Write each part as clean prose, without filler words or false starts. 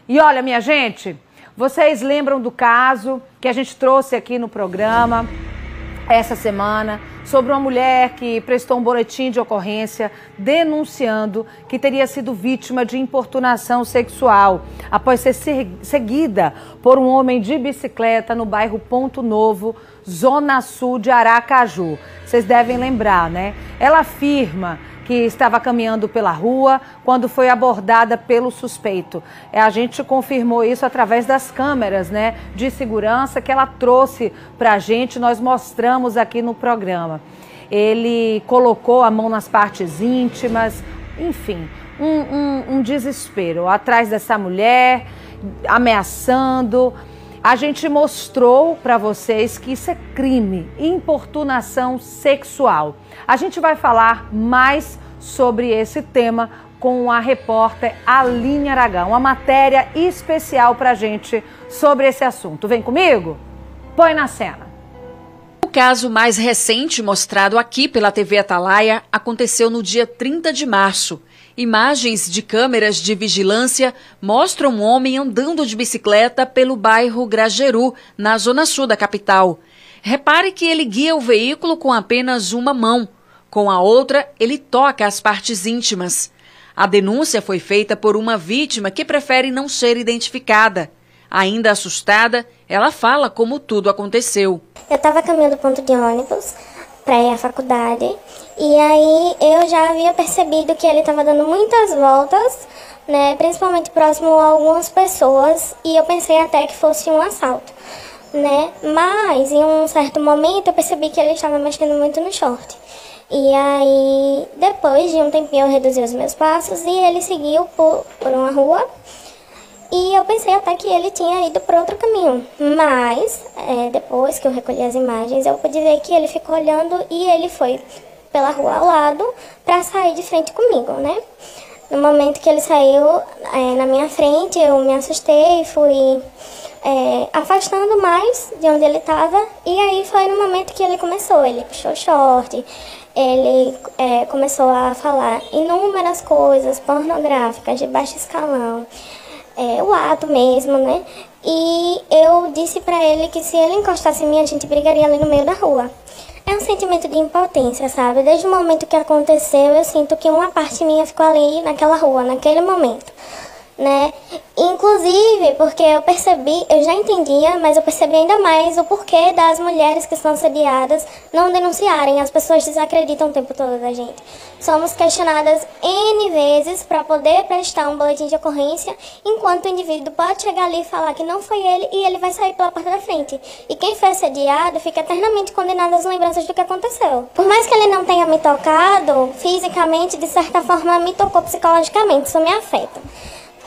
E olha, minha gente, vocês lembram do caso que a gente trouxe aqui no programa essa semana sobre uma mulher que prestou um boletim de ocorrência denunciando que teria sido vítima de importunação sexual após ser seguida por um homem de bicicleta no bairro Ponto Novo, zona sul de Aracaju. Vocês devem lembrar, né? Ela afirma que estava caminhando pela rua quando foi abordada pelo suspeito. A gente confirmou isso através das câmeras, né, de segurança que ela trouxe para a gente, nós mostramos aqui no programa. Ele colocou a mão nas partes íntimas, enfim, um desespero atrás dessa mulher, ameaçando. A gente mostrou para vocês que isso é crime, importunação sexual. A gente vai falar mais sobre esse tema com a repórter Aline Aragão, uma matéria especial para a gente sobre esse assunto. Vem comigo? Põe na cena. O caso mais recente mostrado aqui pela TV Atalaia aconteceu no dia 30 de março. Imagens de câmeras de vigilância mostram um homem andando de bicicleta pelo bairro Grajeru, na zona sul da capital. Repare que ele guia o veículo com apenas uma mão. Com a outra, ele toca as partes íntimas. A denúncia foi feita por uma vítima que prefere não ser identificada. Ainda assustada, ela fala como tudo aconteceu. Eu estava caminhando do ponto de ônibus para ir à faculdade. E aí eu já havia percebido que ele estava dando muitas voltas, né, principalmente próximo a algumas pessoas, e eu pensei até que fosse um assalto, né? Mas em um certo momento eu percebi que ele estava mexendo muito no short. E aí depois de um tempinho eu reduzi os meus passos e ele seguiu por uma rua. E eu pensei até que ele tinha ido por outro caminho, mas depois que eu recolhi as imagens eu pude ver que ele ficou olhando e ele foi pela rua ao lado para sair de frente comigo, né? No momento que ele saiu na minha frente, eu me assustei e fui afastando mais de onde ele estava. E aí foi no momento que ele puxou o short, ele começou a falar inúmeras coisas pornográficas de baixo escalão, o ato mesmo, né? E eu disse pra ele que se ele encostasse em mim, a gente brigaria ali no meio da rua. É um sentimento de impotência, sabe? Desde o momento que aconteceu, eu sinto que uma parte minha ficou ali naquela rua, naquele momento, né? Inclusive, porque eu já entendia, mas eu percebi ainda mais o porquê das mulheres que são assediadas não denunciarem. As pessoas desacreditam o tempo todo da gente. Somos questionadas N vezes para poder prestar um boletim de ocorrência, enquanto o indivíduo pode chegar ali e falar que não foi ele e ele vai sair pela porta da frente. E quem foi assediado fica eternamente condenado às lembranças do que aconteceu. Por mais que ele não tenha me tocado fisicamente, de certa forma me tocou psicologicamente, isso me afeta.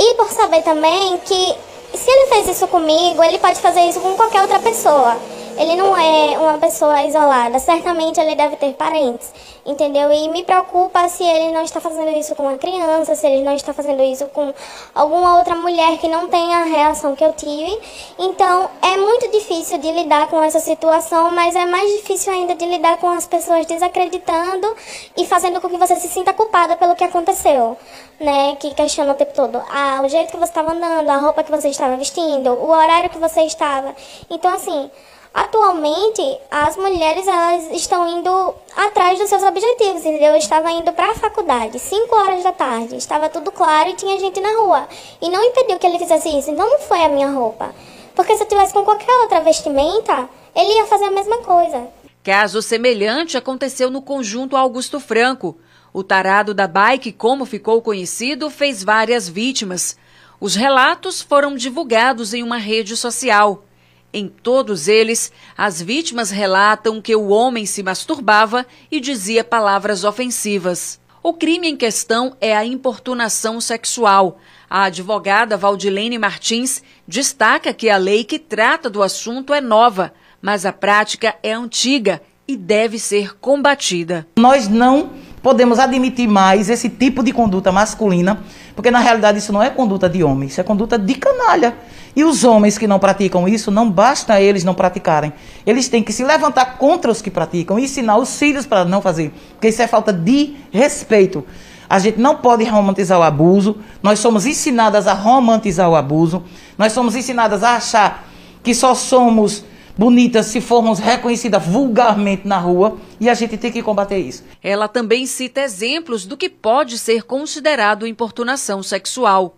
E por saber também que se ele fez isso comigo, ele pode fazer isso com qualquer outra pessoa. Ele não é uma pessoa isolada, certamente ele deve ter parentes, entendeu? E me preocupa se ele não está fazendo isso com uma criança, se ele não está fazendo isso com alguma outra mulher que não tenha a reação que eu tive. Então é muito difícil de lidar com essa situação, mas é mais difícil ainda de lidar com as pessoas desacreditando e fazendo com que você se sinta culpada pelo que aconteceu, né? Que questiona o tempo todo o jeito que você estava andando, a roupa que você estava vestindo, o horário que você estava. Então assim, atualmente, as mulheres elas estão indo atrás dos seus objetivos, entendeu? Eu estava indo para a faculdade, 5 horas da tarde, estava tudo claro e tinha gente na rua. E não impediu que ele fizesse isso, então não foi a minha roupa. Porque se eu tivesse com qualquer outra vestimenta, ele ia fazer a mesma coisa. Caso semelhante aconteceu no Conjunto Augusto Franco. O tarado da bike, como ficou conhecido, fez várias vítimas. Os relatos foram divulgados em uma rede social. Em todos eles, as vítimas relatam que o homem se masturbava e dizia palavras ofensivas. O crime em questão é a importunação sexual. A advogada Valdilene Martins destaca que a lei que trata do assunto é nova, mas a prática é antiga e deve ser combatida. Nós não podemos admitir mais esse tipo de conduta masculina, porque na realidade isso não é conduta de homem, isso é conduta de canalha. E os homens que não praticam isso, não basta eles não praticarem. Eles têm que se levantar contra os que praticam e ensinar os filhos para não fazer, porque isso é falta de respeito. A gente não pode romantizar o abuso. Nós somos ensinadas a romantizar o abuso. Nós somos ensinadas a achar que só somos bonitas se formos reconhecidas vulgarmente na rua, e a gente tem que combater isso. Ela também cita exemplos do que pode ser considerado importunação sexual.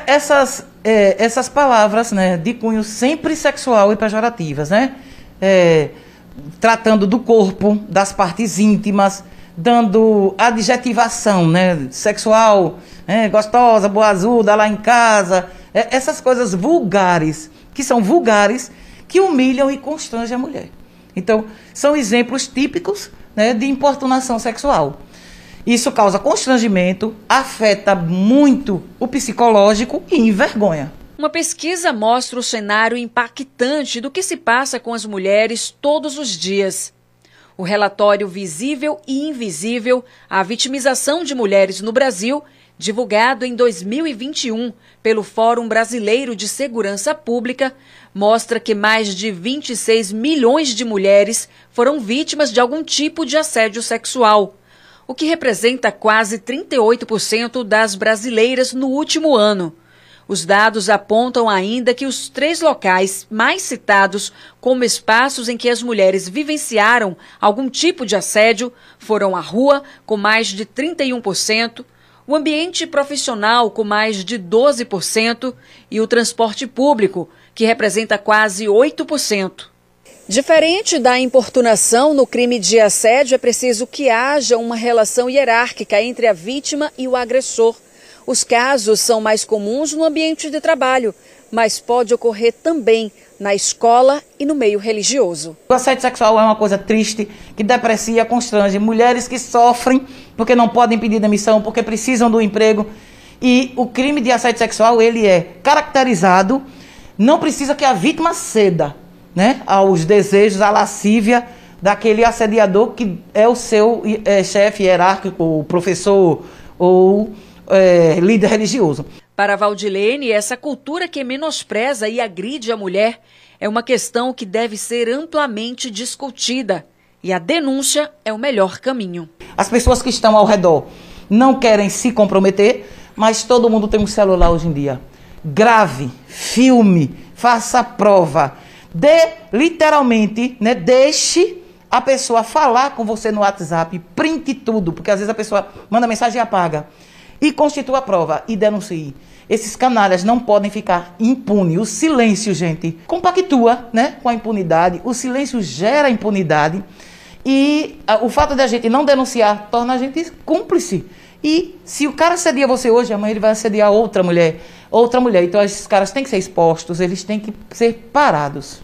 Essas palavras, né, de cunho sempre sexual e pejorativas, né? Tratando do corpo, das partes íntimas, dando adjetivação, né, sexual, gostosa, boazuda, lá em casa, essas coisas vulgares, que são vulgares, que humilham e constrangem a mulher. Então, são exemplos típicos, né, de importunação sexual. Isso causa constrangimento, afeta muito o psicológico e envergonha. Uma pesquisa mostra o cenário impactante do que se passa com as mulheres todos os dias. O relatório Visível e Invisível, a vitimização de mulheres no Brasil, divulgado em 2021 pelo Fórum Brasileiro de Segurança Pública, mostra que mais de 26 milhões de mulheres foram vítimas de algum tipo de assédio sexual, o que representa quase 38% das brasileiras no último ano. Os dados apontam ainda que os 3 locais mais citados como espaços em que as mulheres vivenciaram algum tipo de assédio foram a rua, com mais de 31%, o ambiente profissional, com mais de 12%, e o transporte público, que representa quase 8%. Diferente da importunação, no crime de assédio é preciso que haja uma relação hierárquica entre a vítima e o agressor. Os casos são mais comuns no ambiente de trabalho, mas pode ocorrer também na escola e no meio religioso. O assédio sexual é uma coisa triste, que deprecia, constrange mulheres que sofrem porque não podem pedir demissão, porque precisam do emprego. E o crime de assédio sexual, ele é caracterizado, não precisa que a vítima ceda, né, aos desejos, à lascívia daquele assediador que é o seu chefe hierárquico, o professor ou líder religioso. Para Valdilene, essa cultura que menospreza e agride a mulher é uma questão que deve ser amplamente discutida. E a denúncia é o melhor caminho. As pessoas que estão ao redor não querem se comprometer, mas todo mundo tem um celular hoje em dia. Grave, filme, faça prova. Literalmente, né, deixe a pessoa falar com você no WhatsApp, printe tudo, porque às vezes a pessoa manda mensagem e apaga. E constitua a prova e denuncie. Esses canalhas não podem ficar impunes. O silêncio, gente, compactua, né, com a impunidade. O silêncio gera impunidade. E o fato de a gente não denunciar torna a gente cúmplice. E se o cara assedia você hoje, amanhã ele vai assediar outra mulher. Então esses caras têm que ser expostos, eles têm que ser parados.